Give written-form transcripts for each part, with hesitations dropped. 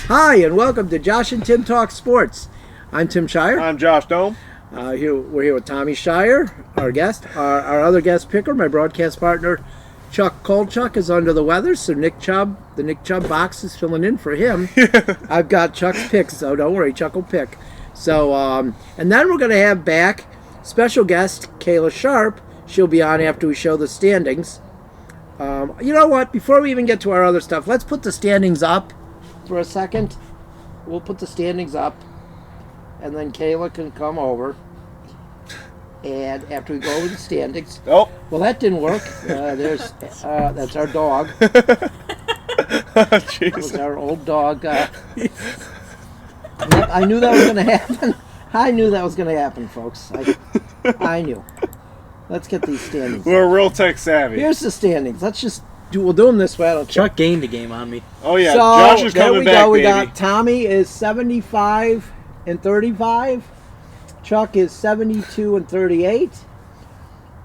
Hi, and welcome to Josh and Tim Talk Sports. I'm Tim Shire. I'm Josh Dome. We're here with Tommy Shire, our guest. Our other guest picker, my broadcast partner, Chuck Kolchuk, is under the weather, so Nick Chubb, the Nick Chubb box is filling in for him. I've got Chuck's picks, so don't worry, Chuck will pick. So, and then we're going to have back special guest Kayla Sharpe. She'll be on after we show the standings. You know what? Before we even get to our other stuff, let's put the standings up for a second. We'll put the standings up, and then Kayla can come over. And after we go over the standings, well, that didn't work. That's our dog. That was our old dog. I knew that was going to happen. I knew that was going to happen, folks. I knew. Let's get these standings. We're real tech savvy. Here's the standings. We'll do them this way. Chuck gained a game on me. Oh yeah, so, Josh is coming back, we baby. got Tommy is 75 and 35. Chuck is 72 and 38.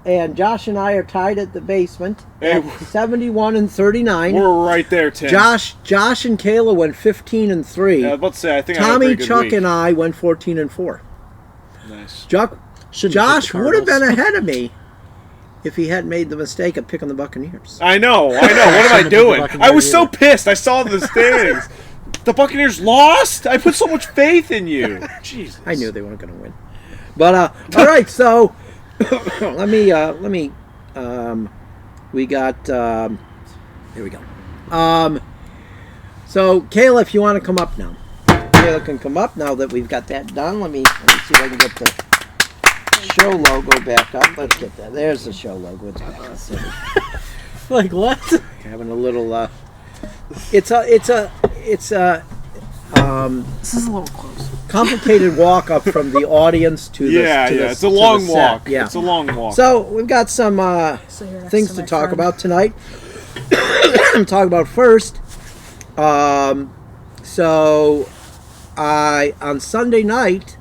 And Josh and I are tied at the basement at 71 and 39. We're right there, Tim. Josh and Kayla went 15 and 3. Yeah, I was about to say, I think Tommy, I had a pretty good Chuck, week. and I went 14 and 4. Nice. Josh would have been ahead of me if he hadn't made the mistake of picking the Buccaneers. I know. What am I doing? I was so pissed. I saw the standings. The Buccaneers lost? I put so much faith in you. Jesus. I knew they weren't going to win. But, all right, so we got, here we go. So, Kayla, if you want to come up now. Kayla can come up now that we've got that done. Let me see if I can get the show logo back up. Let's get that. There's the show logo. It's back. Like what? Having a little, this is a little close. Complicated walk up from the audience to the It's a long walk. Yeah. It's a long walk. So we've got some things to talk about tonight. Talk about first. So on Sunday night,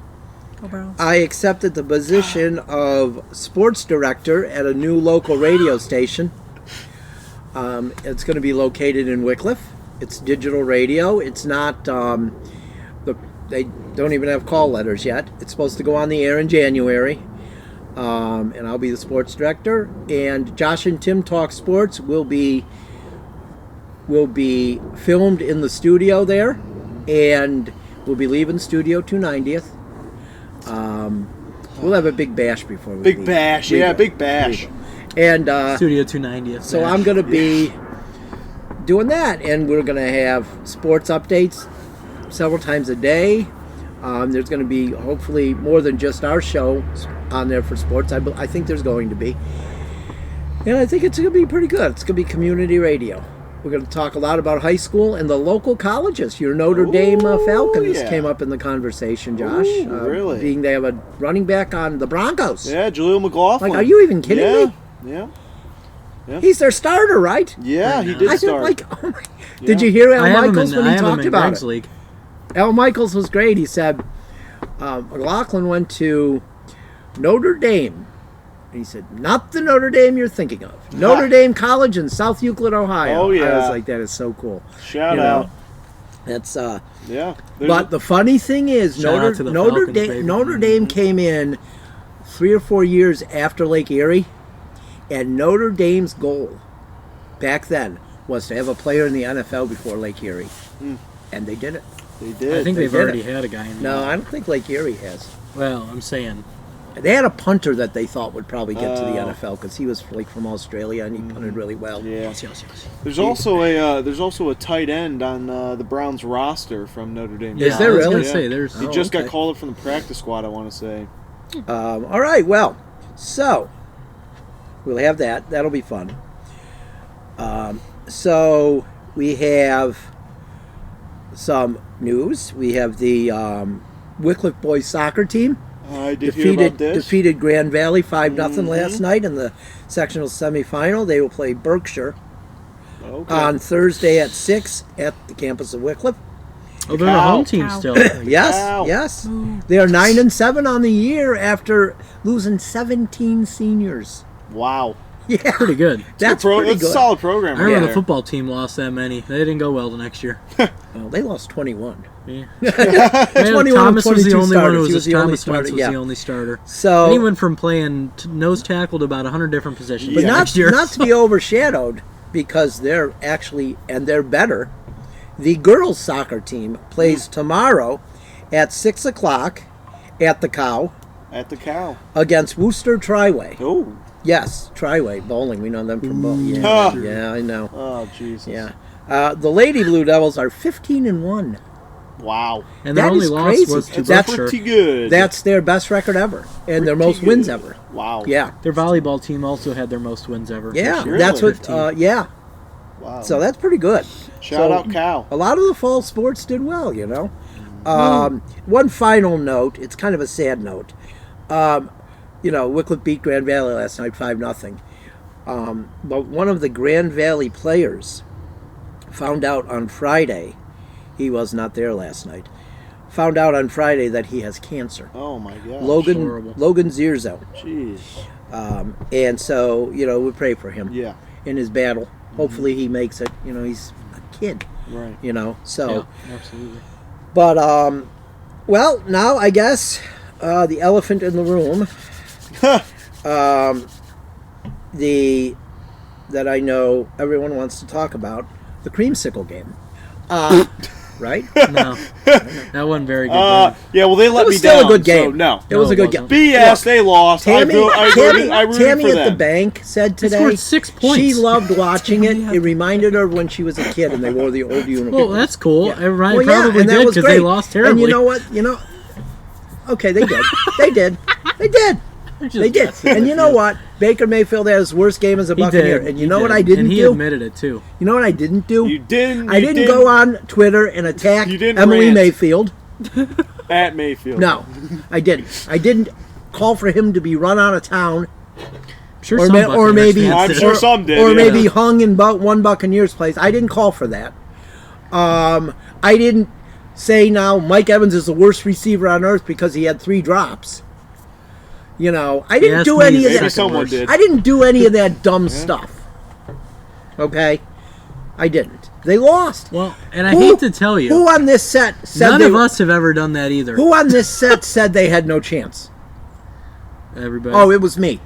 I accepted the position of sports director at a new local radio station. It's going to be located in Wickliffe. It's digital radio. It's not, they don't even have call letters yet. It's supposed to go on the air in January. And I'll be the sports director. And Josh and Tim Talk Sports will be filmed in the studio there. And we'll be leaving Studio 290th. We'll have a big bash before we leave. Big bash. And Studio 290th. so I'm going to be doing that, and we're going to have sports updates several times a day. There's going to be hopefully more than just our show on there for sports. I think there's going to be. And I think it's going to be pretty good. It's going to be community radio. We're going to talk a lot about high school and the local colleges. Your Notre Dame Falcons came up in the conversation, Josh. Really? Being they have a running back on the Broncos. Yeah, Jaleel McLaughlin. Like, are you even kidding me? Yeah. He's their starter, right? Yeah, he did start. Did you hear Al I have Michaels when he talked about Greg's it? League. Al Michaels was great. He said McLaughlin went to Notre Dame. And he said, not the Notre Dame you're thinking of. Notre Dame College in South Euclid, Ohio. Oh, yeah. I was like, that is so cool. Shout out. That's Yeah. But the funny thing is, Notre Dame came in 3 or 4 years after Lake Erie, and Notre Dame's goal back then was to have a player in the NFL before Lake Erie, and they did it. They did. I think they've already had a guy in there. No, I don't think Lake Erie has. Well, I'm saying. They had a punter that they thought would probably get to the NFL because he was from Australia and he punted really well. Yeah. Yes. There's also a tight end on the Browns roster from Notre Dame. Is there really? I was gonna say, there's. He just got called up from the practice squad, I want to say. All right, well, so we'll have that. That'll be fun. So we have some news. We have the Wickliffe boys soccer team. I did hear about this. Defeated Grand Valley 5-0 last night in the sectional semifinal. They will play Berkshire on Thursday at 6 at the campus of Wickliffe. Oh, they're the home team still. Yes. They are 9-7 on the year after losing 17 seniors. Wow. Yeah, Pretty good. that's pretty It's a good. solid program. I remember Yeah. the football team lost that many. They didn't go well the next year. Well, they lost 21. Yeah. 21 of Thomas was the 22 only one starters. who He was, the only Thomas starter. Wentz was Yeah. the only starter. So, And he went from playing nose tackle to about 100 different positions but next year. not to be overshadowed, because they're actually, and they're better. The girls' soccer team plays tomorrow at 6 o'clock at the Cow At the Cow. against Worcester Triway. Oh. Yes, Triway Bowling. We know them from bowling. Ah. Yeah, I know. Oh, Jesus. Yeah, the Lady Blue Devils are 15-1. Wow. And their That only is loss crazy. was to That's Berkshire. Pretty good. That's their best record ever, and their Pretty most wins good. ever. Wow. Yeah, Their volleyball team also had their most wins ever. yeah, this year. that's what. 15. Yeah, Wow. so that's pretty good. Shout So, out Cow. A lot of the fall sports did well, you know. One final note. It's kind of a sad note. Wickliffe beat Grand Valley last night 5-0. But one of the Grand Valley players found out on Friday, he was not there last night, found out on Friday that he has cancer. Oh, my God. horrible. Logan Zierzo. Jeez. And so, we pray for him Yeah. in his battle. Hopefully he makes it. He's a kid, Right. so. Yeah, absolutely. But, well, now I guess the elephant in the room, that I know everyone wants to talk about, the creamsicle game. Right? No, that wasn't very good. game. Yeah, well, they let It was me still down. a good game. So, no. It was No, a good it game. wasn't. BS, Look, they lost. Tammy, I rooted Tammy for at the them. bank said They today scored 6 points. she loved watching it. It reminded her of when she was a kid and they wore the old uniform. Well, that's cool. Yeah. Ryan Well, yeah, probably and that did was because they great. lost terribly. And you know what? Okay, they did. They did. Just They did. guessing And with you know what? Baker Mayfield had his worst game as a He Buccaneer. did. And you He know what did. I didn't and he do? admitted it too. You know what I didn't do? You didn't. I didn't go on Twitter and attack You didn't Emily rant. Mayfield. At Mayfield. No, I didn't. I didn't call for him to be run out of town, I'm sure or, some Buccaneers maybe, fans I'm did. sure some did, or yeah. maybe hung in one Buccaneers place. I didn't call for that. I didn't say now Mike Evans is the worst receiver on earth because he had 3 drops. I didn't Yes, do maybe any of Maybe that. someone did. I didn't do any of that dumb stuff. Okay, I didn't. They lost. Well, and I hate to tell you, Who on this set said none they of us have ever done that either. Who on this set said they had no chance? Everybody. Oh, it was me.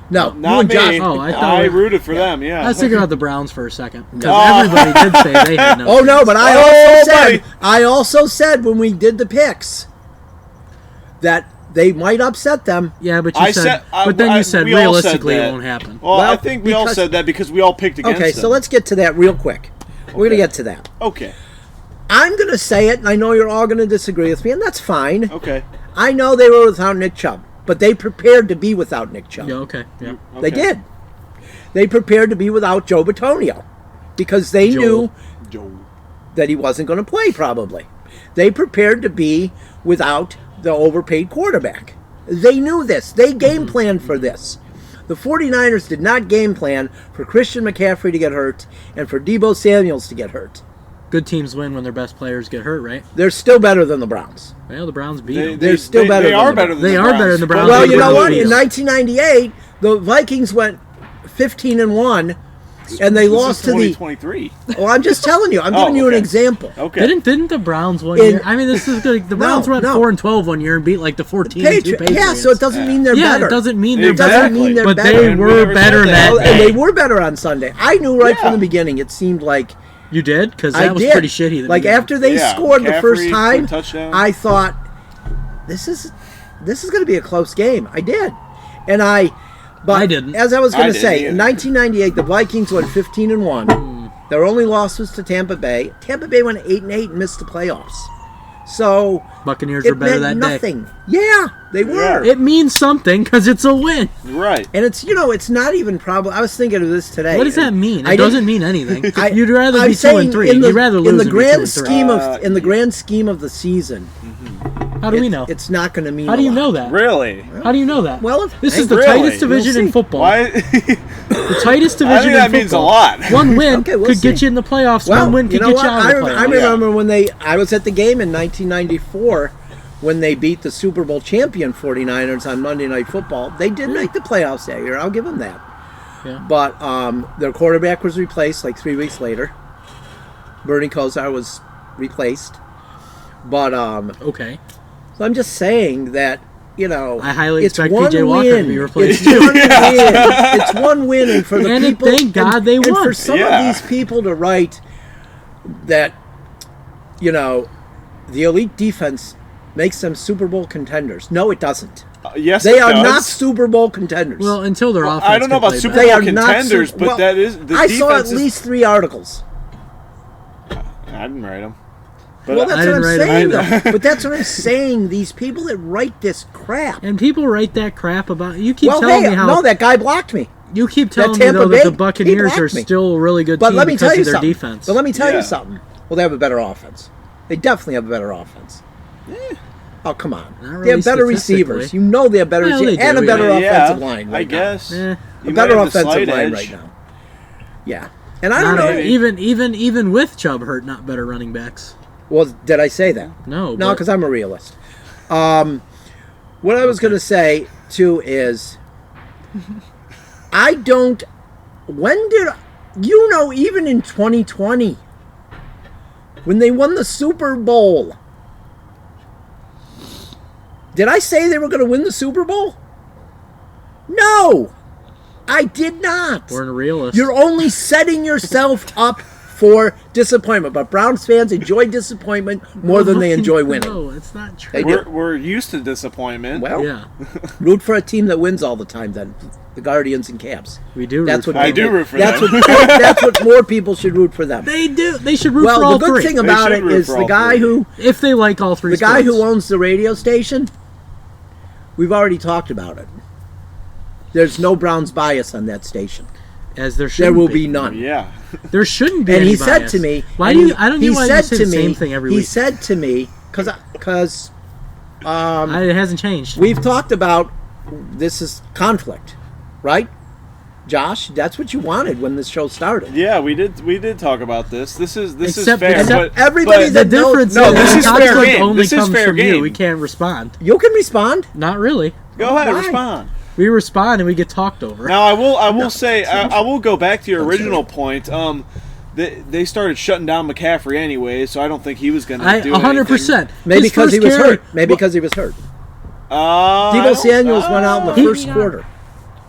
No, you Not and me. Josh. Oh, I thought I we- rooted for them, yeah. I was thinking about the Browns for a second because Oh. everybody did say they had no. Oh no, chance. but I Oh, also said buddy. when we did the picks that they might upset them. Yeah, but you I said, said- but then you said we all said realistically it that. won't happen. Well, I Well, think we all because- said that because we all picked against Okay, them. so let's get to that real quick. We're gonna get to that. Okay. I'm gonna say it, and I know you're all gonna disagree with me, and that's fine. Okay. I know they were without Nick Chubb, but they prepared to be without Nick Chubb. Yeah. Okay. Yeah. They Okay. did. They prepared to be without Joe Batonio because they knew Joe. that he wasn't going to play probably. They prepared to be without the overpaid quarterback. They knew this. They game planned for this. The 49ers did not game plan for Christian McCaffrey to get hurt and for Deebo Samuels to get hurt. Good teams win when their best players get hurt, right? They're still better than the Browns. Well, the Browns beat They, them. They're still better They than are the better Browns. than They the are Browns. better than the Browns. Well, They you know win what? the In field. 1998, the Vikings went 15-1, and they This lost is to the. 2023. Well, I'm just telling you. I'm giving you an okay. example. Okay. Didn't the Browns one In- year? I mean, this is good. The Browns went no. 4-12 one year and beat like the 14 and 2 Patriots. Yeah, so it doesn't mean they're Yeah, better. it doesn't mean they're It doesn't better. mean they're but better. they And we were never better said that that. And day. they were better on Sunday. I knew right from Yeah. the beginning. It seemed like You did? Because I that was did. pretty shitty. at the Like beginning. after they Yeah, scored the first McCaffrey time, put a touchdown. I thought this is going to be a close game. I did, but I didn't. As I was going I to say, didn't in either. 1998, the Vikings went 15-1. Their only loss was to Tampa Bay. Tampa Bay went 8-8 and missed the playoffs. So Buccaneers it were better meant that day. nothing. Yeah, they were. It means something because it's a win. Right. And it's not even probably. I was thinking of this today. What does that mean? I It didn't- doesn't mean anything. I- You'd rather I'm be saying 2-3. in the- You'd rather lose in the than grand be 2-3. scheme in the grand scheme of the season. How do we know? It's not going to mean. How do a you lot. know that? Really? How do you know that? Well, this is the Really? tightest division We'll in see. football. Why? The tightest I division think that in means a football. lot. One win Okay, we'll could get see. you in the playoffs. Well, One win you could know get what? you out of the playoffs. I remember when I was at the game in 1994 when they beat the Super Bowl champion 49ers on Monday Night Football. They did make the playoffs that year. I'll give them that. Yeah. But their quarterback was replaced like 3 weeks later. Bernie Kosar was replaced. But Okay. so I'm just saying that, I highly it's expect one PJ Walker to be win. replaced. It's one win. It's one win, and for the And people, thank God they and won. for some of these people to write that, the elite defense makes them Super Bowl contenders. No, it doesn't. Yes, They it are does. not Super Bowl contenders. Well, until their offense. I don't know can about play Super better. They Bowl are not contenders, Super- but well, that is the I defense. saw at least 3 articles. I didn't write them. But Well, that's I what I'm didn't write saying, them though. But that's what I'm saying. These people that write this crap. And people write that crap about you. Keep Well, telling hey, me how no, that guy blocked me. you keep telling me Tampa though that Bay, the Buccaneers he are blocked me. still a really good But team let me because tell you of their something. defense. But let me tell Yeah. you something. Well, they have a better offense. They definitely have a better offense. Oh, come on. Not really They have better statistically. receivers. You know they have better Well, receivers they and do, a better yeah. offensive line right I now. guess. Eh, You A might better have the offensive slight line edge. right now. Yeah. And I don't not know. even with Chubb hurt, not better running backs. Well, did I say that? No, No, but- because I'm a realist. What I was going to say, too, is I don't... When did... even in 2020, when they won the Super Bowl, did I say they were going to win the Super Bowl? No! I did not. We're a realist. You're only setting yourself up for disappointment. But Browns fans enjoy disappointment more than they enjoy winning. No, it's not true. They do. We're used to disappointment. Well, Yeah, root for a team that wins all the time then. The Guardians and Caps. we do. That's root what for I them. do root for that's them. what that's what more people should root for them. They do. They should root for Well, all the good three thing about They it should root is for the all guy three. if they like all three. the guy who sports. owns the radio station, we've already talked about it. There's no Browns bias on that station. as there should There will be none. Yeah. There shouldn't be. And any he said bias. to me, "Why and do he- you? I don't he know why you said say to the me, same thing every he week. said to me, because It hasn't changed. we've talked about this is conflict, right? Josh, that's what you wanted when this show started. Yeah, we did talk about this. This is Except- fair. except but everybody the that knows- difference No, is this is fair conflict game. only This is comes fair from you. game. We can't respond. You can respond. Not really. Go ahead, Why? respond. We respond and we get talked over. Now I will say I will go back to your original point. They started shutting down McCaffrey anyway, so I don't think he was going to do 100%. Maybe His because he first was carry- hurt. Maybe because he was hurt. I Debo don't- Samuels went out in the He- first quarter.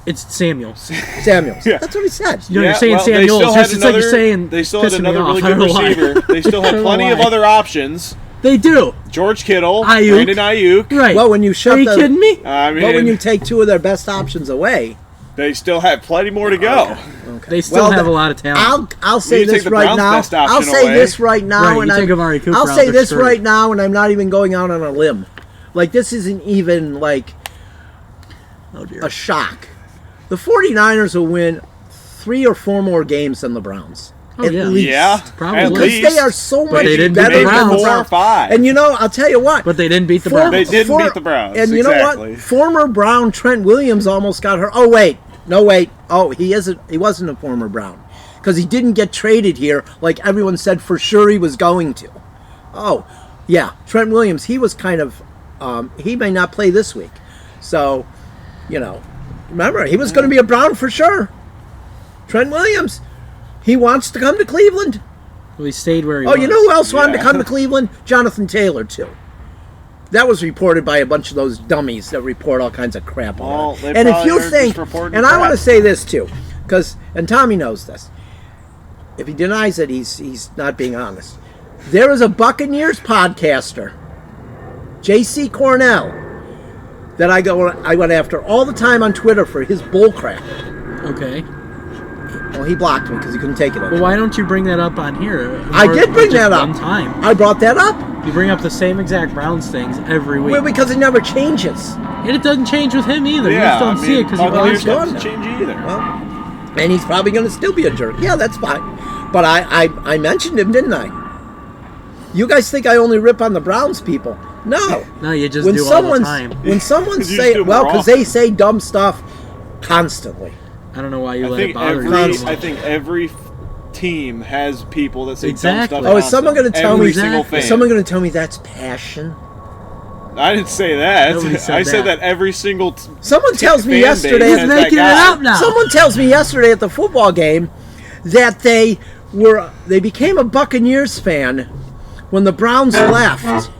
It's Samuels. Samuels. Yeah. That's what he said. You know, you're saying well, Samuels. They still had It's like you're saying. they still had pissing me another really off. I good don't know why. receiver. They still I had don't know plenty of why. other options. They do. George Kittle, Ayuk. Brandon Ayuk. Right. Well, when you shut Are you the- kidding me? I mean, But when you take two of their best options away, they still have plenty more to go. They still have a lot of talent. I'll say you take this the right Browns' now. best option I'll say away. this right now, Right, and you take Amari Cooper I'll out, say they're this screwed. right now, and I'm not even going out on a limb. Like this isn't even like Oh dear. a shock. The 49ers will win 3 or 4 more games than the Browns. Oh, at yeah. least. Yeah, Probably. at Because least. they are so much they didn't better beat the than the Browns. 4 or Browns. 5. And you know, I'll tell you what. But they didn't beat the For- Browns. They didn't beat the Browns. And you know Exactly. what? Former Brown Trent Williams almost got hurt. Oh wait, no wait. Oh, he isn't. He wasn't a former Brown because he didn't get traded here like everyone said for sure he was going to. Oh, yeah, Trent Williams. He was kind of. He may not play this week, so remember he was going to be a Brown for sure. Trent Williams. He wants to come to Cleveland. Well, he stayed where he Oh, was. you know who else wanted to Yeah. come to Cleveland? Jonathan Taylor, too. That was reported by a bunch of those dummies that report all kinds of crap on Well, it. they And if probably you are just think, reporting and I want to crap. say this, too, and Tommy knows this. If he denies it, he's not being honest. There is a Buccaneers podcaster, J.C. Cornell, that I went after all the time on Twitter for his bull crap. Okay. Well, he blocked me because he couldn't take it Well, anymore. why don't you bring that up on here? I Or did bring just that up. one time. I brought that up. You bring up the same exact Browns things every week. Well, because it never changes. And it doesn't change with him either. Yeah, you just don't see it because he Buccaneers blows gone doesn't now. change either. Well, and he's probably going to still be a jerk. Yeah, that's fine. But I mentioned him, didn't I? You guys think I only rip on the Browns people? No. No, you just When do all the someone's time. when someone You just say do well, more because they say dumb stuff constantly. I don't know why you I let it think bother every you. team has people that say Exactly. dumb stuff. Oh, is someone going to tell Every me? single Exactly. fan. Is someone going to tell me that's passion? I didn't say that. Nobody said I said that. that every single. Someone tells me fan yesterday. base He's has that making it guy. up now. Someone tells me yesterday at the football game that they became a Buccaneers fan when the Browns left.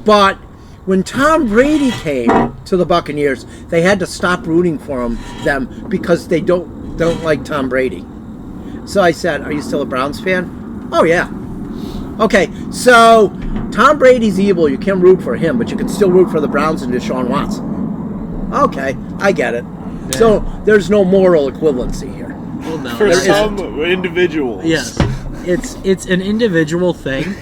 But when Tom Brady came to the Buccaneers, they had to stop rooting for them because they don't like Tom Brady. So I said, "Are you still a Browns fan?" "Oh yeah." "Okay, so Tom Brady's evil. You can't root for him, but you can still root for the Browns and Deshaun Watson." "Okay, I get it." Yeah. So there's no moral equivalency here. Well, no, For there some isn't. individuals. Yes, it's an individual thing,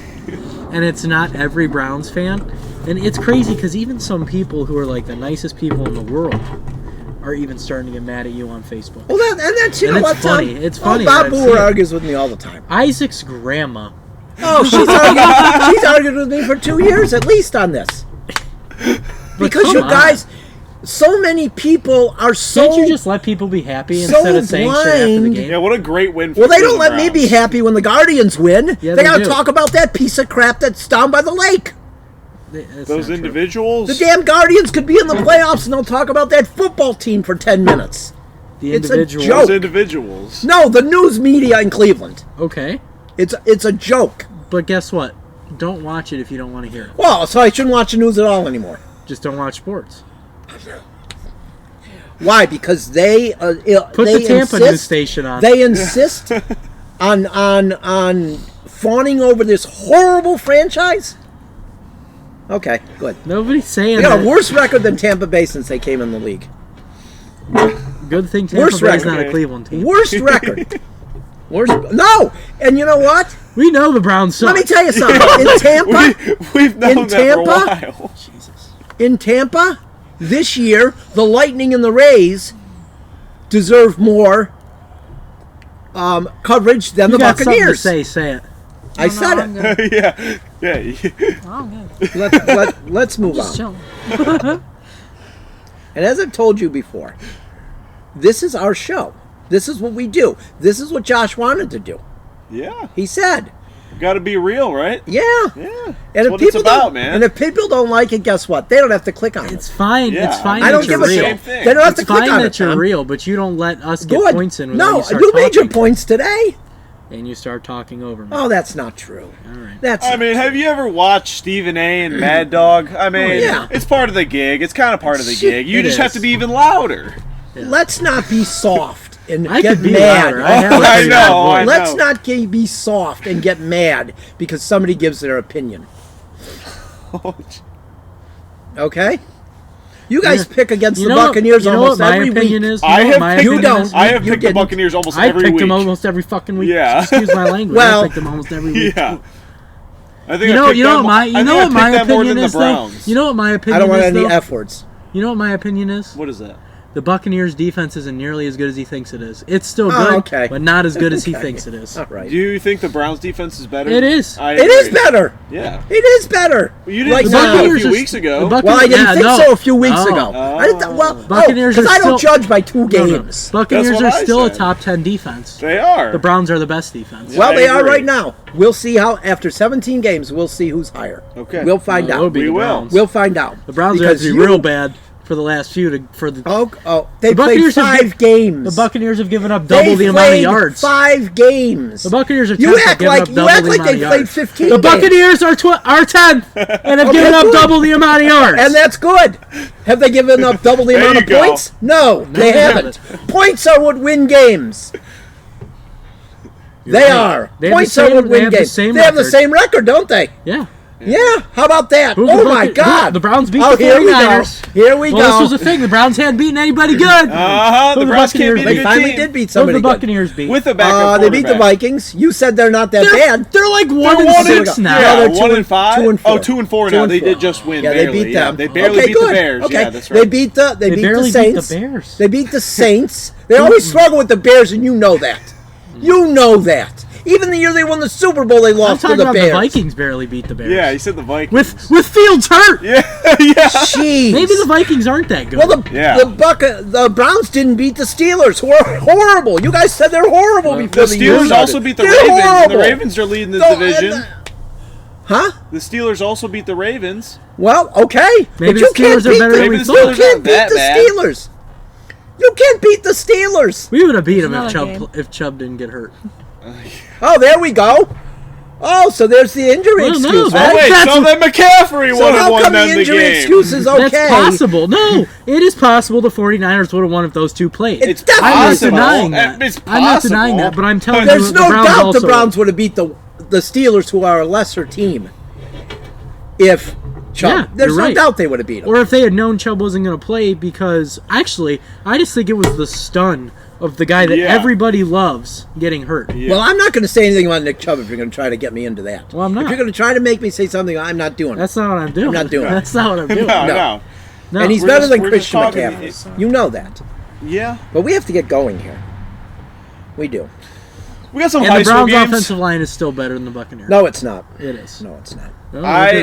and it's not every Browns fan. And it's crazy because even some people who are like the nicest people in the world are even starting to get mad at you on Facebook. Well, that's And it's funny. It's funny Bob that I see Boer it. argues with me all the time. Isaac's grandma. Oh, she's argued with me for 2 years at least on this. Because come you on. guys, so many people are so. Can't you just let people be happy so instead of saying shit after the blind. game? Yeah, what a great win for Well, they the don't let me Browns. be happy when the Guardians win. Yeah, they they gotta do. talk about that piece of crap that's down by the lake. That's Those not true. individuals. The damn Guardians could be in the playoffs and they'll talk about that football team for 10 minutes. The It's a individual. joke. Those individuals. No, the news media in Cleveland. Okay, It's a joke. but guess what? Don't watch it if you don't want to hear it. Well, so I shouldn't watch the news at all anymore. Just don't watch sports. Why? Because they Put they the Tampa news insist, station on. They insist on fawning over this horrible franchise. Okay, good. Nobody's saying They got a that. worse record than Tampa Bay since they came in the league. Good thing Tampa Worst Bay's record. not a Cleveland team. Worst record. Worst. No, and you know what? We know the Browns suck. Let me tell you something. In Tampa, We've known In that Tampa? for a while. in Tampa, this year, the Lightning and the Rays deserve more coverage than You the got something to Buccaneers. say it. I said I'm it. good. yeah. I'm good. Let's move Just on. chilling. And as I've told you before, this is our show. This is what we do. This is what Josh wanted to do. Yeah. He said, Got to be real, right? "Yeah." Yeah. And That's if what people it's about, don't, man. and if people don't like it, guess what? They don't have to click on It's it. fine. Yeah, It's fine I that don't you're give a real. Same shit. thing. They don't have It's to click fine on it. that you're Tom. real, but you don't let us get Good. points in when No, you start you talking. made your points today. And you start talking over me. Oh, that's not true. All right. That's. I mean, have you ever watched Stephen A. and Mad Dog? I mean, yeah. it's part of the gig. It's kind of part of the Shit, gig. You it just have is. to be even louder. Let's not be soft and I get could be mad. louder. I have a I pretty know, loud I voice. know. Let's not be soft and get mad because somebody gives their opinion. Okay? You guys pick against the Buccaneers almost every week. opinion is? I You know have what my picked, opinion don't. is? I have You picked the didn't. Buccaneers almost I every picked week. them almost every fucking week. Yeah. Excuse my language. Well- I picked them almost every week. Yeah. I think You I know, picked you know them- what my, I you think know I what my picked them more opinion than is the though. Browns. You know what my opinion I don't want is any though. F words. You know what my opinion is? What is that? The Buccaneers' defense isn't nearly as good as he thinks it is. It's still Oh, good, okay. but not as good as he Okay. thinks it is. All right. Do you think the Browns defense is better? It is. I It is agree. better. Yeah. It is better. Well, you didn't Right say now. that a Buccaneers few are- weeks ago. the Buc- Well, I didn't Yeah, think no. so a few weeks No. ago. I didn't, well, Buccaneers because are I don't still- judge by two No, no. games. Buccaneers That's are what I still a said. top 10 defense. They are. The Browns are the best defense. Well, I they are agree. right now. We'll see how after 17 games. We'll see who's higher. Okay. We'll find Well, it would out. be We the will. Browns. We'll find out. The Browns are Because actually you- real bad for the last few they they The played Buccaneers have 5 games. the Buccaneers have given up double They the amount of played yards. 5 games. The Buccaneers are 10th You at act giving like up you double act the like amount they of played yards. 15 The games. Buccaneers are 10th and have Okay, given up good. double the amount of yards. And that's good. Have they given up double the There amount you of go. points? No, they they haven't. Points are what win games. You're They right. are. They have Points the are same- what they win have the games. same They have the record. same record, don't they? Yeah. Yeah. How about that? Who's the Oh my Bucca- God. The Browns beat Oh, the here we go. 49ers. Here we Well, go. this was the thing. The Browns hadn't beaten anybody good. Uh-huh. Who The the Browns can't Buccaneers beat a They good finally team. did beat Who the somebody good. Buccaneers beat? With a backup They beat the quarterback. Vikings. You said they're not that They're, bad. they're like They're 1 and 1-6 6 now. Yeah, they're 1 and 5. 2 and 4. Oh, 2 and 4 2 now. and They 4. did just win. Yeah, barely. they beat them. They barely okay, beat good. the Bears. Okay. Yeah, that's right. They beat the barely beat Saints. the Bears. They beat the Saints. They always struggle with the Bears, and you know that. You know that. Even the year they won the Super Bowl, they I'm lost to talking the about Bears. the Vikings barely beat the Bears. Yeah, you said the Vikings. with Fields hurt. Yeah, yeah. Jeez. Maybe the Vikings aren't that good. Well, Yeah. the Browns didn't beat the Steelers, who are horrible. You guys said they're horrible The before the year Steelers started. also beat the They're Ravens. And the horrible. Ravens are leading the No, division. Huh? The Steelers also beat the Ravens. Well, okay. Maybe but you the Steelers are better than we thought. You can't beat the Steelers. You can't beat the Steelers. We would have beat him It's if not a Chubb didn't get hurt. Oh, there we go. Oh, so there's the injury Well, no, excuse. that- Oh, wait, that's so what- then McCaffrey So would have how won come the them the injury game. excuse is okay? That's possible. No, it is possible the 49ers would have won if those two played. It's definitely I'm not possible. denying that. It's I'm not denying possible. that, but I'm telling There's you, no the Browns doubt also, the Browns would have beat the Steelers, who are a lesser team. If Chubb, Yeah, there's you're no right. doubt they would have beat them. Or if they had known Chubb wasn't going to play, because actually, I just think it was the stun of the guy that Yeah. everybody loves getting hurt. Yeah. Well, I'm not going to say anything about Nick Chubb if you're going to try to get me into that. Well, I'm not. If you're going to try to make me say something, I'm not doing it. That's not what I'm doing. I'm not doing it. That's not what I'm doing. No, No. no. No. And he's We're better just- than we're just Christian talking- McCaffrey. You know that. Yeah. But we have to get going here. We do. We got some And high the school Browns' games. offensive line is still better than the Buccaneers. No, it's not. It is. No, it's not. No, I it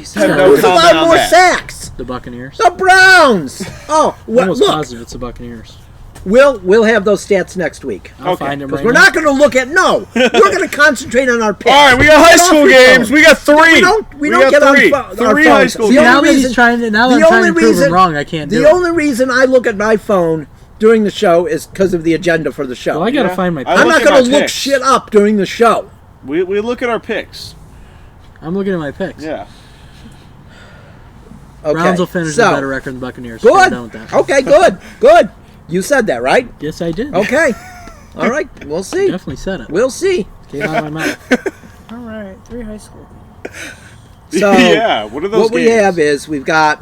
is. have no There's a comment lot on more that. sacks. The Buccaneers. The Browns. Oh, I'm well, almost look. positive it's the Buccaneers. We'll have those stats next week. I'll Okay. find them Because right we're now. not going to look at we're going to concentrate on our picks. All right, we got high Get off school your games. phone. We got three. We don't got get on three. our Three high phones. school The games. Now only that he's reason- trying to, now that the I'm trying only to prove reason- him wrong, I can't do The it. only reason I look at my phone during the show is because of the agenda for the show. Well, I gotta Yeah. find my. I I'm look not at going my to look picks. shit up during the show. We look at our picks. I'm looking at my picks. Yeah. Okay. Browns will finish so, a better record than the Buccaneers. So I'm Good. done with that. Okay, good. Good. You said that, right? Yes, I did. Okay. All right. We'll see. Definitely said it. We'll see. Came out of my mouth. All right, 3 high school. So yeah. What are those what we games? have is we're going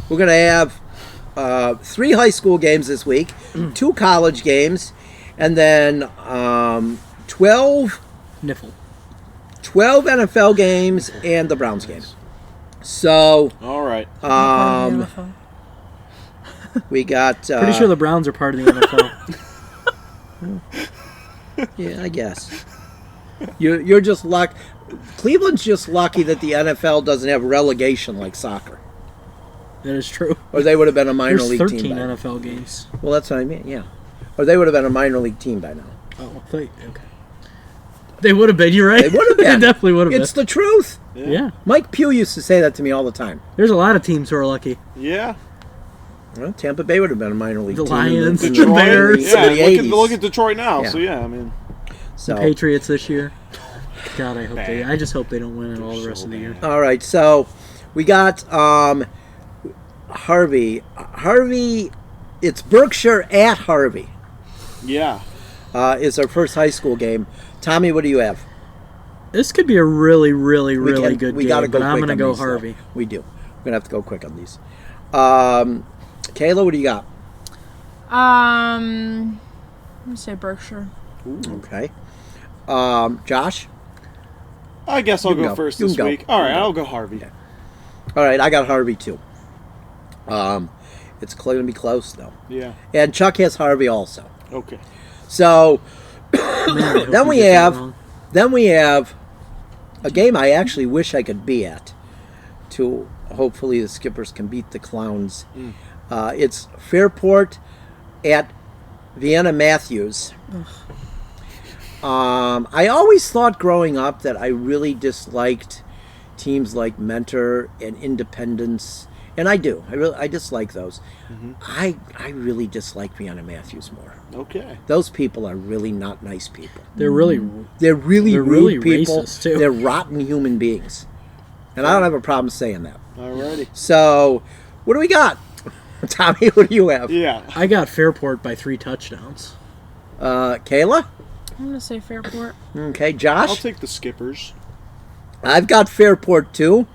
to have 3 high school games this week, 2 college games, and then 12 Niffle. NFL games and the Browns game. So All right. we got Pretty sure the Browns are part of the NFL. yeah, I guess. You're just lucky. Cleveland's just lucky that the NFL doesn't have relegation like soccer, That is true. or they would have been a minor There's league 13 team. By now. NFL games. Well, that's what I mean. Yeah, or they would have been a minor league team by now. Oh, okay. They would have been. You're right. They would have been. They definitely would have It's been. the truth. Yeah. Mike Pugh used to say that to me all the time. There's a lot of teams who are lucky. Yeah. Well, Tampa Bay would have been a minor league The team. Lions, in the Detroit. Bears. Yeah. in the 80s. Look at Detroit now. Yeah. So yeah, I mean. So, Patriots this year. God, I just hope they don't win it all the rest of the year. all right. So we got Harvey. Harvey. It's Berkshire at Harvey. Yeah. Is our first high school game. Tommy, what do you have? This could be a really, really, We really can- good we game, gotta go but I'm quick going to on go these, though. Harvey. We do. We're gonna have to go quick on these. Kayla, what do you got? I'm gonna say Berkshire. Okay. Josh. I guess I'll You can go go. first You this can go. week. All right, You can go. I'll go Harvey. Yeah. All right, I got Harvey too. It's going to be close though, Yeah. and Chuck has Harvey also. Okay. So Man, I hope then you we get that have wrong. a game I actually wish I could be at. To hopefully the Skippers can beat the Clowns. It's Fairport at Vienna Matthews. I always thought growing up that I really disliked teams like Mentor and Independence, and I do. I dislike those. I really dislike Vienna Matthews more. Okay. Those people are really not nice people. They're really. They're really They're rude really people. racist, too. They're rotten human beings, and I don't have a problem saying that. Alrighty. So, what do we got? Tommy, what do you have? Yeah. I got Fairport by 3 touchdowns. Kayla? I'm gonna say Fairport. Okay, Josh? I'll take the Skippers. I've got Fairport too.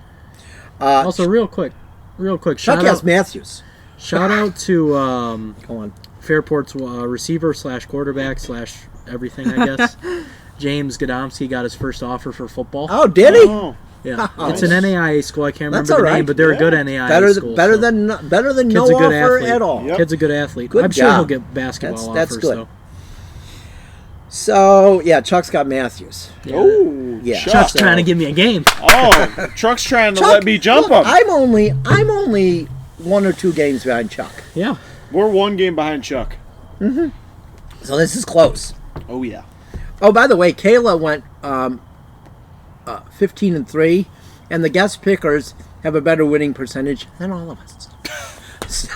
Also, real quick, Chuck shout has out, Matthews. to Go on. Fairport's receiver / quarterback / everything, I guess. James Godomsky got his first offer for football. Oh, did he? Oh. Yeah, Oh, it's an NAIA school. I can't That's remember the all name, right. but they're a good Yeah. NAIA school. Better so. than Kid's no a good offer athlete. at all. Yep. Kid's a good athlete. Good I'm sure he'll job. get basketball That's offers. good. So. So yeah, Chuck's got Matthews. Yeah. Oh. Yeah. Chuck. Chuck's So- trying to give me a game. Oh. Chuck's trying to Chuck, let me jump look, him. I'm only 1 or 2 games behind Chuck, Yeah. We're 1 game behind Chuck. so this is close. Oh yeah. Oh, by the way, Kayla went 15-3, and the guest pickers have a better winning percentage than all of us. So,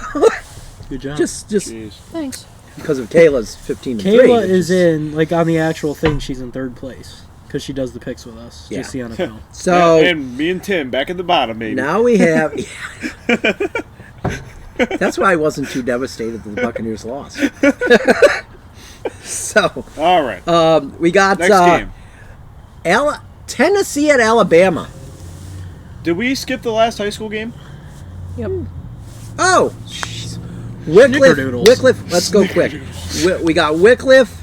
Good job. just Jeez. Thanks. because of Kayla's 15-3. Kayla which is in, like, on the actual thing, she's in third place. Because she does the picks with us. Yeah. You see on the film. So and me and Tim back at the bottom, baby. now we have. That's why I wasn't too devastated that the Buccaneers lost. So All right. we got Next game. Tennessee at Alabama. Did we skip the last high school game? Yep. Oh, jeez. Wickliffe. Snickerdoodles. Wickliffe. Let's go quick. We got Wickliffe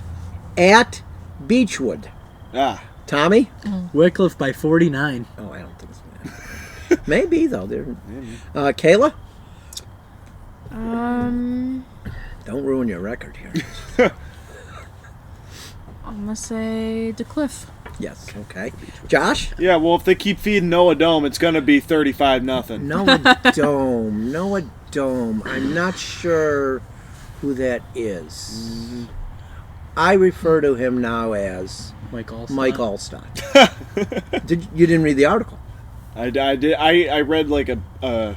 at Beechwood. Ah. Tommy? Wickliffe by 49. Oh, I don't think it's maybe though. Kayla? Don't ruin your record here. I'm gonna say DeCliff. Yes. Okay. Josh? Yeah, well, if they keep feeding Noah Dome, it's going to be 35-0. Noah Dome. Noah Dome. I'm not sure who that is. I refer to him now as Mike Allstott. Mike Allstott. You didn't read the article? I did. I read like a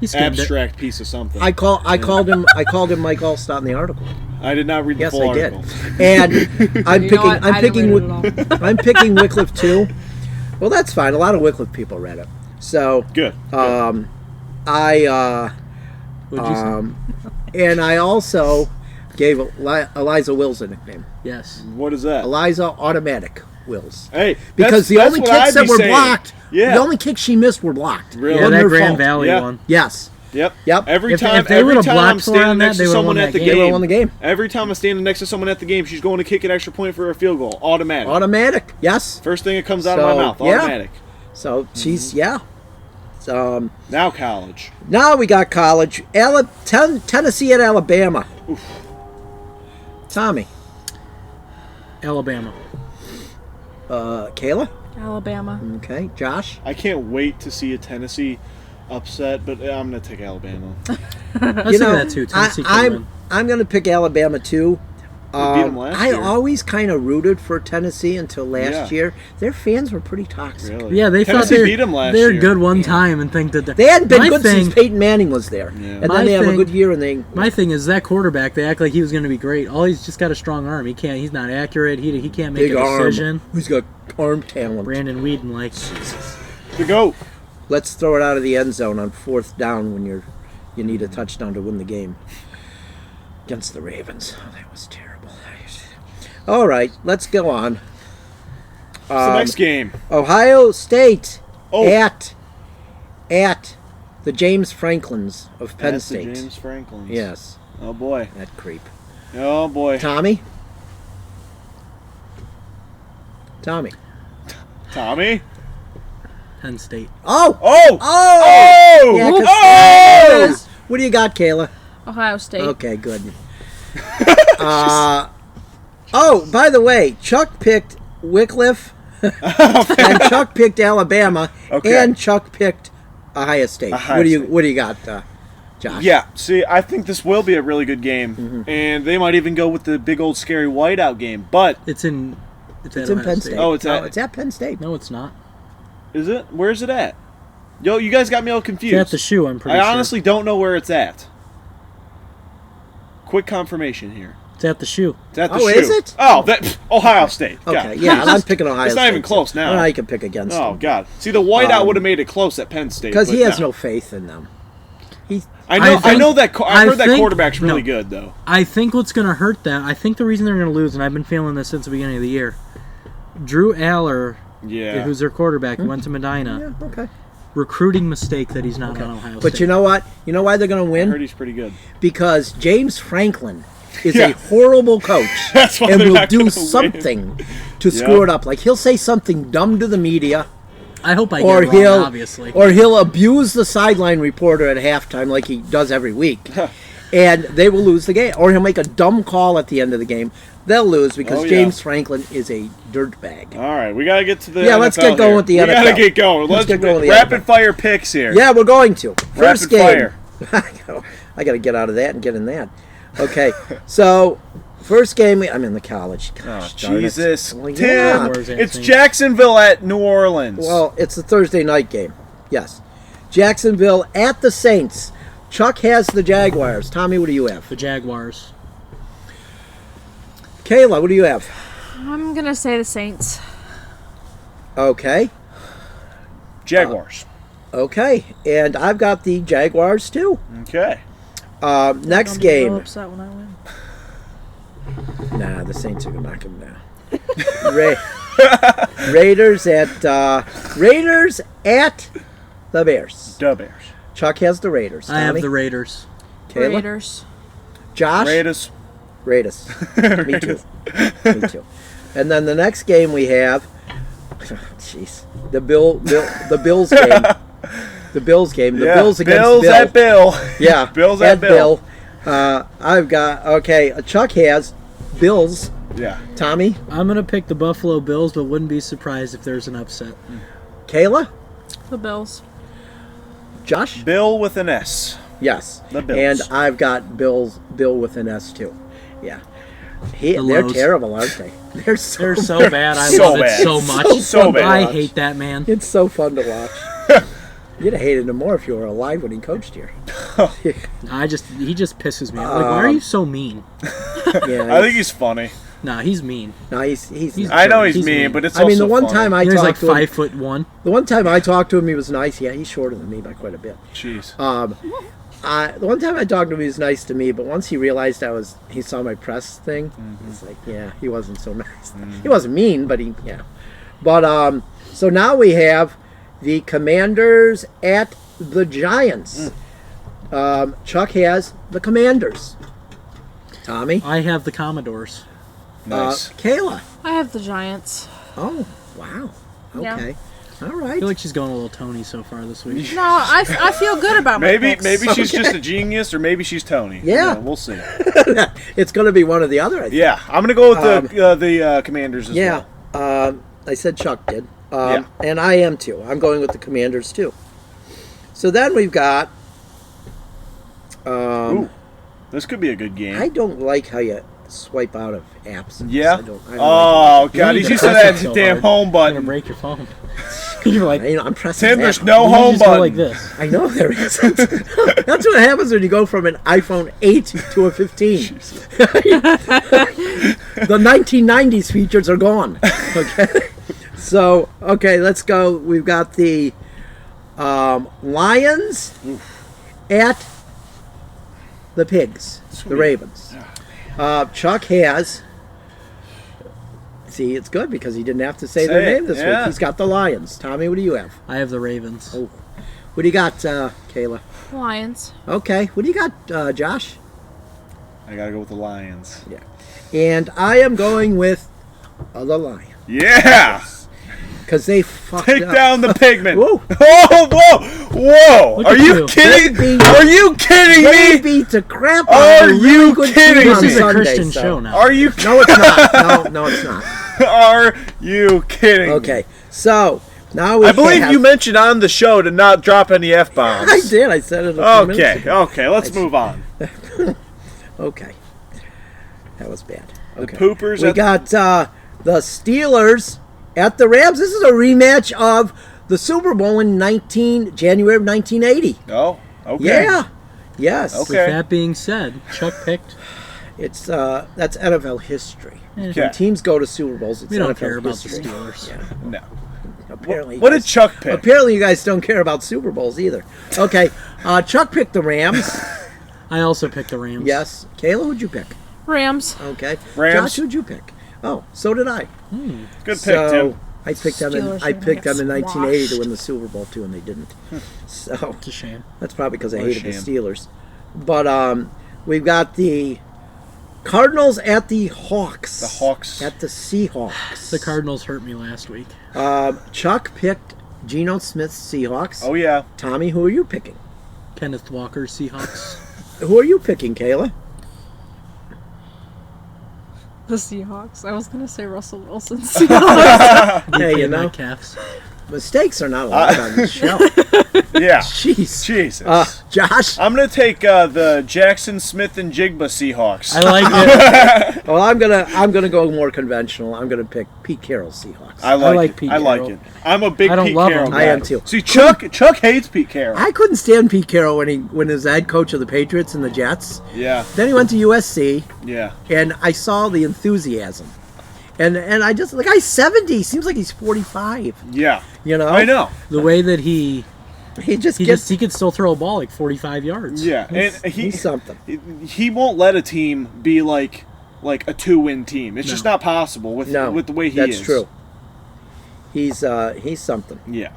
He skimmed it. abstract piece of something. I called him Mike Allstott in the article. I did not read the Yes, full I did. article. And I'm You know picking. what? I'm I picking. didn't read it at I'm picking Wickliffe too. Well, that's fine. A lot of Wickliffe people read it. So Good. I What'd you say? and I also gave Eliza Wills a nickname. Yes. What is that? Eliza Automatic Wills. Hey, Because the only what kicks I'd that be were saying. blocked, Yeah. the only kicks she missed were blocked. Really? It Yeah, wasn't that her Grand fault. Valley Yeah. one. Yes. Yep. Yep. Every If time, they every would've time blocked I'm for her on standing that, next they to would've someone won at the that They game. would have won the game, game. every time I'm standing next to someone at the game, she's going to kick an extra point for a field goal. Automatic. Automatic. Yes. First thing that comes out of my mouth. yeah. Automatic. So she's yeah. So Now college. now we got college. Tennessee at Alabama. Tommy. Alabama. Kayla. Alabama. Okay. Josh. I can't wait to see a Tennessee upset, but I'm going to take Alabama. I see that too. Tennessee could win. I'm going to pick Alabama too. We beat 'em last I year. always kind of rooted for Tennessee until last Yeah. year. Their fans were pretty toxic. Really? Yeah, they Tennessee thought beat them last they're year. good one time and think that They hadn't been My good thing- since Peyton Manning was there, Yeah. and My then they have a thing- good year, and they. My thing is that quarterback. They act like he was going to be great. All he's just got a strong arm. He can't. He's not accurate. He can't make Big a arm. decision. Who's got arm talent? Brandon Whedon, like, The GOAT. Let's throw it out of the end zone on 4th down when you need a touchdown to win the game against the Ravens. Oh, that was terrible. All right, let's go on. What's the next game? Ohio State Oh. at the James Franklins of Penn That's the State. James Franklin. Yes, Oh, boy. that creep. Oh, boy. Tommy. Tommy. Penn State. Oh. Oh! Oh. Yeah, 'cause- Oh! What do you got, Kayla? Ohio State. Okay, good. Oh, by the way, Chuck picked Wickliffe, and Chuck picked Alabama, Okay. and Chuck picked Ohio State. Ohio What do you State. What do you got, Josh? Yeah, see, I think this will be a really good game, Mm-hmm. and they might even go with the big old scary whiteout game. But It's in. It's It's at in Ohio Penn State. State. Oh, it's No, at- it's at Penn State. No, it's not. is it? Where is it at? Yo, you guys got me all confused. It's at the shoe. I'm pretty I sure. honestly don't know where it's at. Quick confirmation here. It's at the shoe. It's at the Oh, shoe. is it? Oh, that Ohio State. Okay, God. yeah, I'm picking Ohio It's State. not even close now. Well, you can pick against Oh them. God! See, the whiteout would have made it close at Penn State Because but he has no faith in them. I know. I, think- know that. I heard that think- quarterback's really no. good though. I think what's going to hurt them. I think the reason they're going to lose, and I've been feeling this since the beginning of the year. Drew Aller, Yeah. who's their quarterback, went to Medina. Yeah, okay. Recruiting mistake that he's not on Ohio State. But you know what? You know why they're going to I win? heard he's pretty good. Because James Franklin is Yeah. a horrible coach That's why and they're will not do gonna something to Yeah. screw it up. Like he'll say something dumb to the media, I hope I or get it wrong, obviously. he'll abuse the sideline reporter at halftime like he does every week, and they will lose the game. Or he'll make a dumb call at the end of the game. They'll lose because Oh, yeah. James Franklin is a dirtbag. All right, we gotta get to the Yeah, let's NFL get going here. with the We NFL. gotta get going. Let's get going with the rapid NFL. fire picks here. Yeah, we're going to. First Rapid game. fire. I got to get out of that and get in that. Okay, so First game, I'm in the college. Oh, Gosh, darn it. Jesus. Well, Tim, yeah. it's Jacksonville at New Orleans. Well, it's the Thursday night game. Yes. Jacksonville at the Saints. Chuck has the Jaguars. Tommy, what do you have? The Jaguars. Kayla, what do you have? I'm gonna say the Saints. Okay. Jaguars. Okay. And I've got the Jaguars, too. Okay. Next Don't be real game. upset when I win. Nah, the Saints are going to knock him down. Raiders at the Bears. The Bears. Chuck has the Raiders. I have Tommy? the Raiders. Kayla? Raiders. Josh? Raiders. Raiders. Me too. Me too. And then the next game we have, jeez, the Bills game. The Bills game. The Bills against Bills Bill. at Bill. Yeah. Bills at Bill. I've got, Chuck has Bills. Yeah. Tommy? I'm going to pick the Buffalo Bills, but wouldn't be surprised if there's an upset. Kayla? The Bills. Josh? Bill with an S. Yes. The Bills. And I've got Bill with an S too. Yeah. They're Lows. terrible, aren't they? They're so bad. I So love bad. it so much. So bad. I hate that man. It's so fun to watch. You'd have hated him more if you were alive when he coached here. He just pisses me off. Like, why are you so mean? Yeah, I think he's funny. Nah, he's mean. no, he's I know he's He's mean, mean. but it's I mean, the also one funny. time I He's talked like to him, 5'1". the one time I talked to him, he was nice. Yeah, he's shorter than me by quite a bit. Jeez. The one time I talked to him, he was nice to me, but once he realized he saw my press thing, he's like, yeah, he wasn't so nice. He wasn't mean, but yeah. But so now we have the Commanders at the Giants. Chuck has the Commanders. Tommy? I have the Commodores. Nice. Kayla? I have the Giants. Oh, wow. Yeah. Okay. All I right. feel like she's going a little Tony so far this week. No, I feel good about my Maybe picks. she's just a genius, or maybe she's Tony. Yeah. We'll see. It's going to be one or the other, I think. Yeah, I'm gonna go with the Commanders as Yeah. well. I said Chuck did. Yeah. And I am too. I'm going with the Commanders too. So then we've got. Ooh, this could be a good game. I don't like how you swipe out of apps. Yeah. I don't Oh like God, You he's need used to to press that it so damn hard. home You're button. gonna break your phone. You're like, it. I'm pressing. Tim, that. there's no you home just go button. like this. I know there isn't. That's what happens when you go from an iPhone 8 to a 15. The 1990s features are gone. Okay. So, let's go. We've got the Lions at the Pigs, the Ravens. Chuck has. See, it's good because he didn't have to say their Say it, name this yeah. week. He's got the Lions. Tommy, what do you have? I have the Ravens. Oh. What do you got, Kayla? Lions. Okay. What do you got, Josh? I gotta go with the Lions. Yeah. And I am going with the Lions. Yeah. Because they fucked Take up. down the pigment. Whoa. Oh, whoa! Look Are at you you. kidding? They beat- Are you kidding They me? beat the crap Are out of a really you good kidding team me? on This is a Sunday, Christian so- show now. Are you? No, it's not. No, it's not. Are you kidding? me? Okay. So, now we I believe have- you mentioned on the show to not drop any f bombs. I did. I said it a few minutes Okay. ago. Okay. Let's move on. Okay. That was bad. Okay. Poopers. We got the Steelers at the Rams. This is a rematch of the Super Bowl in January of 1980. Oh. Okay. Yeah. Yes. With Okay. that being said, Chuck picked. It's that's NFL history. Okay. When teams go to Super Bowls, it's We don't NFL care about the history. Steelers. Yeah. No. Apparently, What you did guys- Chuck pick? Apparently, you guys don't care about Super Bowls either. Okay, Chuck picked the Rams. I also picked the Rams. Yes. Kayla, who'd you pick? Rams. Okay. Rams. Josh, who'd you pick? Oh, so did I. Good pick, So Tim. I picked them. Steelers I are gonna picked get them in 1980 to squashed. win the Super Bowl too, and they didn't. So It's a shame. that's probably because I What a hated the shame. Steelers. But we've got the Cardinals at the Hawks. The Hawks. At the Seahawks. The Cardinals hurt me last week. Chuck picked Geno Smith's Seahawks. Oh yeah. Tommy, who are you picking? Kenneth Walker, Seahawks. Who are you picking, Kayla? The Seahawks. I was gonna say Russell Wilson. Hey, you DK know, Metcalfs. mistakes are not allowed on this show. Yeah. Jeez. Jesus. Josh? I'm going to take the Jackson Smith and Jigba Seahawks. I like it. Well, I'm gonna go more conventional. I'm gonna pick Pete Carroll Seahawks. I like Pete I like Carroll. it. I'm a big I don't Pete love Carroll him. guy. I am too. See, Chuck hates Pete Carroll. I couldn't stand Pete Carroll when he was head coach of the Patriots and the Jets. Yeah. Then he went to USC, Yeah. and I saw the enthusiasm. And I just, the guy's 70. Seems like he's 45. Yeah. You know? I know. The way that he He could still throw a ball like 45 yards. Yeah. And he's something. he won't let a team be like a 2-win team. It's just not possible with the way he is. That's true. He's something. Yeah.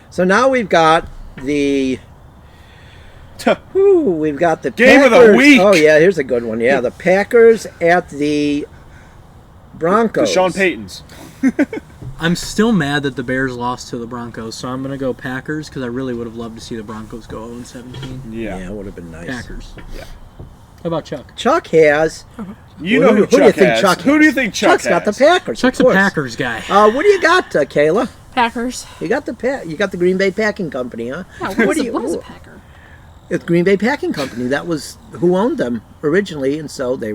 So now we've got the we've got the Game Packers. of the week. Oh yeah, here's a good one. Yeah, the Packers at the Broncos. The Sean Paytons. I'm still mad that the Bears lost to the Broncos, so I'm going to go Packers because I really would have loved to see the Broncos go 0-17. Yeah. Yeah, it would have been nice. Packers. Yeah. How about Chuck? Chuck has. You know who do you Chuck think has. Chuck Who do you think Chuck Chuck's has? got the Packers. Chuck's of a course. Packers guy. What do you got, Kayla? Packers. You got the Green Bay Packing Company, huh? Yeah, what is a Packer? It's Green Bay Packing Company. That was who owned them originally, and so they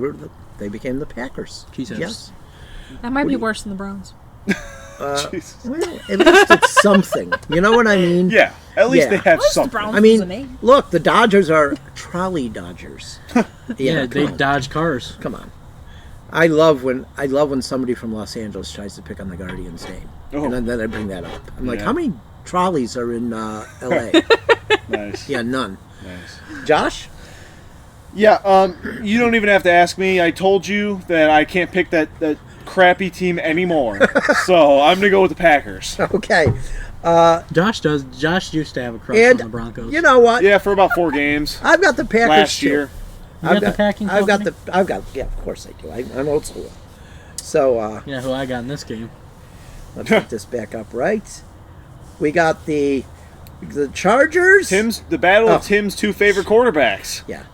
became the Packers. Jesus. Yes. That might be worse than the Browns. Jesus. Well, at least it's something. You know what I mean? Yeah. At least Yeah. they have At least the something. Browns I was a mean, name. look, the Dodgers are trolley Dodgers. Yeah, they come on. dodge cars. Come on. I love when somebody from Los Angeles tries to pick on the Guardians' name, Oh. and then I bring that up. I'm like, Yeah. how many trolleys are in L.A.? Nice. Yeah, none. Nice. Josh? Yeah, you don't even have to ask me. I told you that I can't pick that crappy team anymore. So I'm going to go with the Packers. Okay. Josh used to have a crush And on the Broncos. you know what? Yeah, for about 4 games I've got the Packers last too. year. You got the packing I've got company? yeah, of course I do. I'm old school. So You know who I got in this game? let's get this back up right. We got the Chargers. The battle of Tim's 2 favorite quarterbacks. Yeah.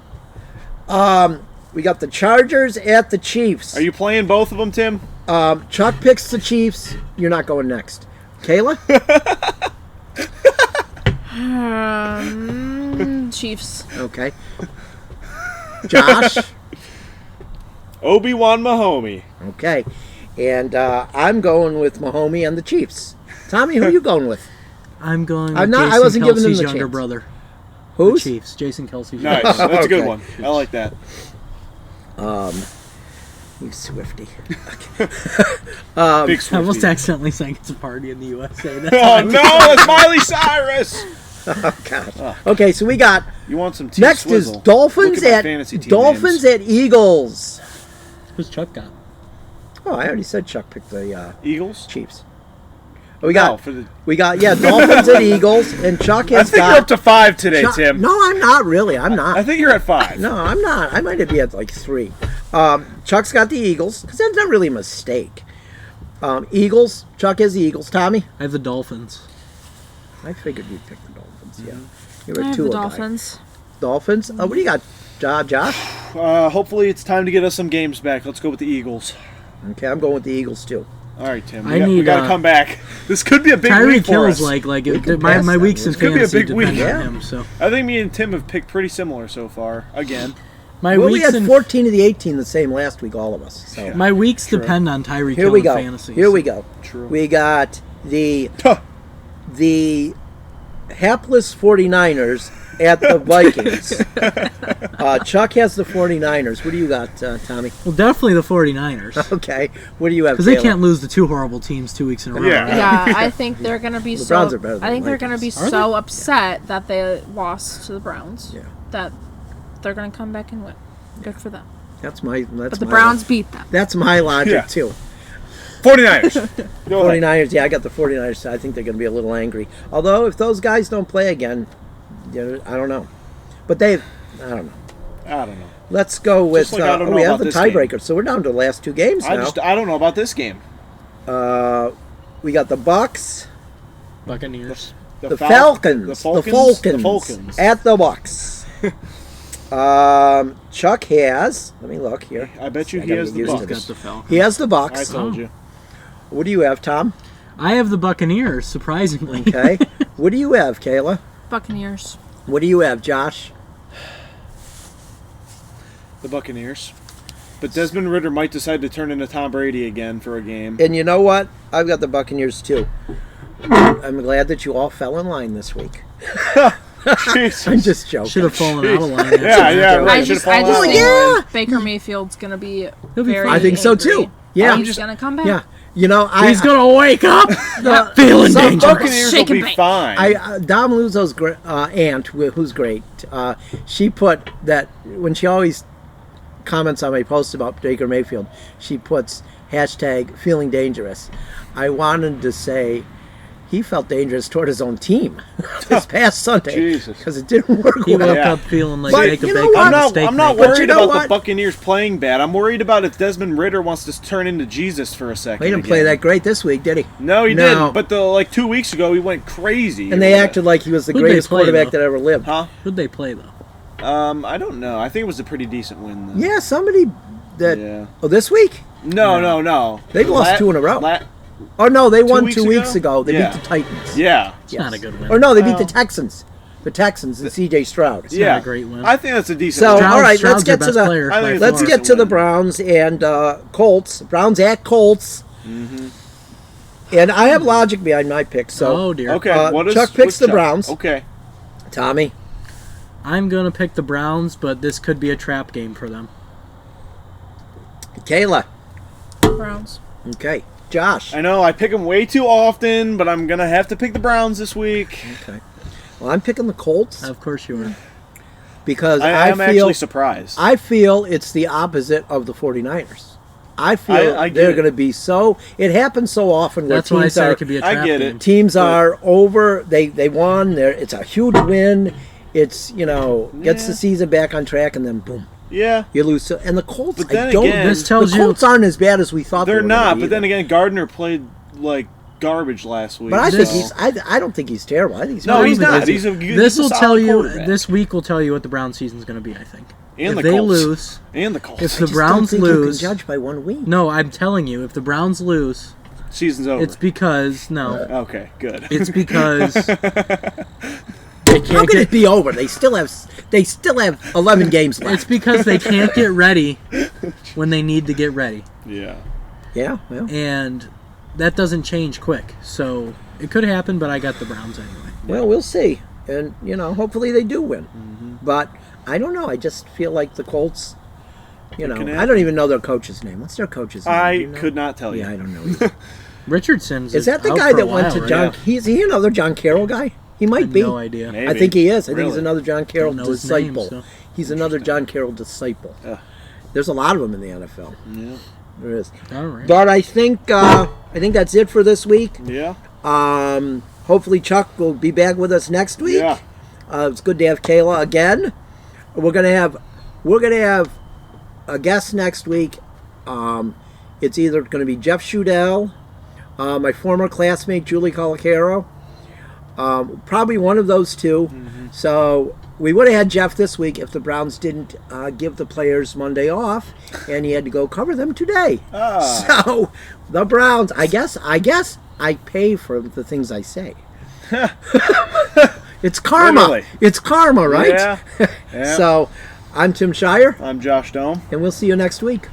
We got the Chargers at the Chiefs. Are you playing both of them, Tim? Chuck picks the Chiefs. You're not going next. Kayla? Chiefs. Okay. Josh? Obi-Wan Mahomey. Okay. And I'm going with Mahomey and the Chiefs. Tommy, who are you going with? I'm going with I'm not- I Jason wasn't giving him Kelsey's the younger chance. brother. The Who's? Chiefs. Jason Kelsey's Nice. younger brother. That's a good Okay. one. I like that. You Swifty. Big I Swifty. almost accidentally sang It's a Party in the USA. That's Oh, no, that's Miley Cyrus. Oh, God. Okay, so we got... You want some tea Next swizzle. is Dolphins Look at my at fantasy team Dolphins names. at Eagles. Who's Chuck got? Oh, I already said Chuck picked the Eagles? Chiefs. Oh, we got No, for the... Dolphins at Eagles, and Chuck I has think got... you're up to 5 today, Chuck- Tim. No, I'm not really. I'm not. I think you're at 5. No, I'm not. I might be at like 3. Chuck's got the Eagles, because that's not really a mistake. Eagles. Chuck has the Eagles. Tommy? I have the Dolphins. I figured you'd pick the Dolphins, yeah. Mm-hmm. You're I a have the 2 guy. Dolphins. Dolphins? What do you got, Josh? Hopefully it's time to get us some games back. Let's go with the Eagles. Okay, I'm going with the Eagles, too. All right, Tim. I We need, got to come back. This could be a big Tyreek week for Hill's us. like can my pass weeks that. in This could be a fantasy big week. depend Yeah. on him. So I think me and Tim have picked pretty similar so far. Again. my Well, we weeks had in 14 of the 18 the same last week, all of us. So my weeks depend on Tyreek here Hill we in go. fantasy. Here we go. True. We got the Huh. hapless 49ers at the Vikings. Chuck has the 49ers. What do you got, Tommy? Well, definitely the 49ers. Okay. What do you have, Because they Kayla? can't lose to 2 horrible teams 2 weeks in a row. Yeah. right? Yeah, I think they're gonna be The so. Browns are better than I think the they're gonna be Vikings. so upset that they lost to the Browns. Yeah. That they're gonna come back and win. Good for them. That's my. That's But the my Browns beat them. That's my logic Yeah. too. 49ers. Go ahead. 49ers. Yeah, I got the 49ers. I think they're going to be a little angry. Although if those guys don't play again, I don't know. But I don't know. I don't know. Let's go with. like I don't know we have about the this game. tiebreaker, so we're down to the last 2 games now. I don't know about this game. We got the Bucks, Buccaneers. the Falcons, The Falcons. at the Bucks. Chuck has. Let me look here. I bet you I he gotta has get the used to Got Bucks. the Falcons. He has the I Bucks. told you. What do you have, Tom? I have the Buccaneers, surprisingly. Okay. What do you have, Kayla? Buccaneers. What do you have, Josh? The Buccaneers. But Desmond Ridder might decide to turn into Tom Brady again for a game. And you know what? I've got the Buccaneers too. I'm glad that you all fell in line this week. Jesus. I'm just joking. Should have fallen out of line. Yeah, right. I just Should've fallen think out. Baker Mayfield's gonna be be very. fine. I think so angry. too. Yeah. He's gonna come back. Yeah. You know, He's gonna wake up feeling Some dangerous. Buccaneers Shake will and be bake. fine. Dom Luzo's aunt, who's great, she put that when she always comments on my posts about Baker Mayfield, she puts hashtag feeling dangerous. I wanted to say he felt dangerous toward his own team this past Sunday Jesus. because it didn't work He well. woke Yeah. up feeling like But Jacob you know Baker. what? I'm not But worried you know about what? the Buccaneers playing bad. I'm worried about if Desmond Ridder wants to turn into Jesus for a second. He didn't play again. that great this week, did he? No, he No. didn't. But like 2 weeks ago, he went crazy. And they acted like he was the Who'd they greatest play, quarterback though? that ever lived. Huh? Who'd they play though? I don't know. I think it was a pretty decent win. Though. Yeah, somebody that. Yeah. Oh, this week? No. They've lost 2 in a row. Oh no, they won weeks 2 weeks ago? ago. They Yeah. beat the Titans. Yeah. It's not a good win. Or no, they beat Well. the Texans. The Texans and C.J. Stroud. It's Yeah. not a great win. I think that's a decent So win. Stroud- all right, Stroud's let's your get to best the player I think by it's far. let's get to the win. Browns and Colts. Browns at Colts. And I have logic behind my pick. So Oh dear. Okay, what is Chuck picks what's the Chuck? Browns. Okay. Tommy, I'm gonna pick the Browns, but this could be a trap game for them. Kayla. Browns. Okay, Josh. I know I pick them way too often, but I'm gonna have to pick the Browns this week. Okay. Well, I'm picking the Colts Of course you are. because I am feel actually surprised. I feel it's the opposite of the 49ers. I feel I get they're it. going to be so. It happens so often where That's why I teams said are it could be a I trap get it. game. teams are over. They won. It's a huge win. It's gets the Yeah. season back on track, and then boom, Yeah, you lose. So, and the Colts, But then I don't. again- This tells the you- Colts aren't as bad as we thought. they're they were not. gonna be But then either. again, Gardner played like garbage last week. But I This- think he's. I don't think he's terrible. I think he's. No, pretty he's good. not. He's a This will solid tell you. quarterback. This week will tell you what the Brown season's going to be. I think. And if the they Colts. lose, And the Colts. if I the just Browns don't think lose, you can judge by 1 week. no, I'm telling you, if the Browns lose, Season's over. it's because no, Okay, good. it's because they How can't can get. it be over? They still have 11 games left. It's because they can't get ready when they need to get ready, Yeah. Yeah, well, and that doesn't change quick. So it could happen, but I got the Browns anyway. well, we'll see. And, hopefully they do win. But I don't know. I just feel like the Colts, can I happen. don't even know their coach's name. What's their coach's name? Do I you know? could not tell you. Yeah, I don't know either. Richardson's Is that the out guy for a that went while, to right? John? Is he another John Carroll guy? He I might have be. no idea. Maybe. I think he is. I think he's Really? another John Carroll Don't know his name, disciple. so. He's another John Carroll disciple. Ugh. There's a lot of them in the NFL. Yeah. There is. All right. But I think that's it for this week. Yeah. Hopefully Chuck will be back with us next week. Yeah. It's good to have Kayla again. We're gonna have a guest next week. It's either gonna be Jeff Shudell, my former classmate Julie Colacaro, probably one of those two. So we would have had Jeff this week if the Browns didn't give the players Monday off, and he had to go cover them today. So the Browns, I guess I pay for the things I say. It's karma. Literally. It's karma, right? Yeah. Yeah. So I'm Tim Shire, I'm Josh Dome. and we'll see you next week.